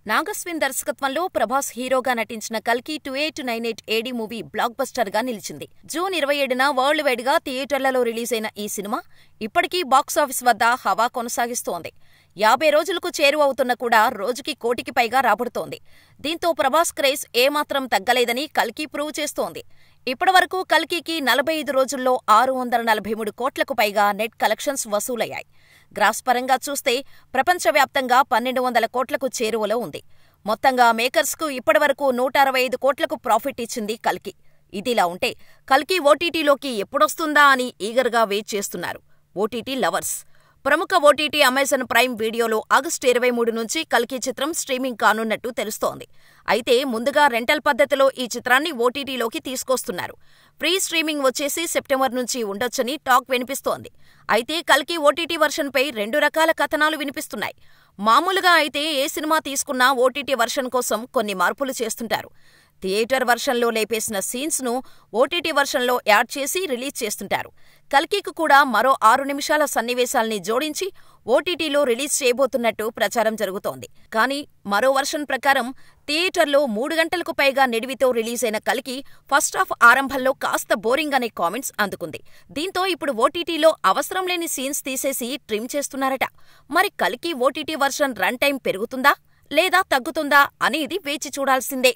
నాగస్విన్ దర్శకత్వంలో ప్రభాస్ హీరోగా నటించిన కల్కి 2898 ఏడీ మూవీ బ్లాక్ బస్టర్ గా నిలిచింది. జూన్ 27న వరల్డ్ వైడ్ గా థియేటర్లలో రిలీజైన ఈ సినిమా ఇప్పటికీ బాక్సాఫీస్ వద్ద హవా కొనసాగిస్తోంది. 50 రోజులకు చేరువవుతున్నా కూడా రోజుకి కోటికి పైగా రాబడుతోంది. దీంతో ప్రభాస్ క్రేజ్ ఏమాత్రం తగ్గలేదని కల్కి ప్రూవ్ చేస్తోంది. ఇప్పటివరకు కల్కికి 45 రోజుల్లో 643 కోట్లకు పైగా నెట్ కలెక్షన్స్ వసూలయ్యాయి. గ్రాస్ పరంగా చూస్తే ప్రపంచవ్యాప్తంగా 1200 కోట్లకు చేరువలో ఉంది. మొత్తంగా మేకర్స్కు ఇప్పటివరకు 165 కోట్లకు ప్రాఫిట్ ఇచ్చింది కల్కి. ఇదిలా ఉంటే కల్కి ఓటీటీలోకి ఎప్పుడొస్తుందా అని ఈగర్గా వెయిట్ చేస్తున్నారు ఓటీటీ లవర్స్. ప్రముఖ ఓటీటీ అమెజాన్ ప్రైమ్ వీడియోలో ఆగస్టు 23 నుంచి కల్కి చిత్రం స్ట్రీమింగ్ కానున్నట్టు తెలుస్తోంది. అయితే ముందుగా రెంటల్ పద్ధతిలో ఈ చిత్రాన్ని ఓటీటీలోకి తీసుకొస్తున్నారు. ప్రీ స్ట్రీమింగ్ వచ్చేసి సెప్టెంబర్ నుంచి ఉండొచ్చని టాక్ వినిపిస్తోంది. అయితే కల్కి ఓటీటీ వర్షన్పై 2 రకాల కథనాలు వినిపిస్తున్నాయి. మామూలుగా అయితే ఏ సినిమా తీసుకున్నా ఓటీటీ వర్షన్ కోసం కొన్ని మార్పులు చేస్తుంటారు. థియేటర్ వర్షన్లో లేపేసిన సీన్స్ను ఓటీటీ వర్షన్లో యాడ్ చేసి రిలీజ్ చేస్తుంటారు. కల్కికి కూడా మరో 6 నిమిషాల సన్నివేశాల్ని జోడించి ఓటీటీలో రిలీజ్ చేయబోతున్నట్టు ప్రచారం జరుగుతోంది. కానీ మరో వర్షన్ ప్రకారం థియేటర్లో 3 గంటలకు పైగా నిడివితో రిలీజైన కల్కి ఫస్ట్ హాఫ్ ఆరంభంలో కాస్త బోరింగ్ అనే కామెంట్స్ అందుకుంది. దీంతో ఇప్పుడు ఓటీటీలో అవసరం లేని సీన్స్ తీసేసి ట్రిమ్ చేస్తున్నారట. మరి కల్కి ఓటీటీ వర్షన్ రన్ టైం పెరుగుతుందా లేదా తగ్గుతుందా అనేది వేచి చూడాల్సిందే.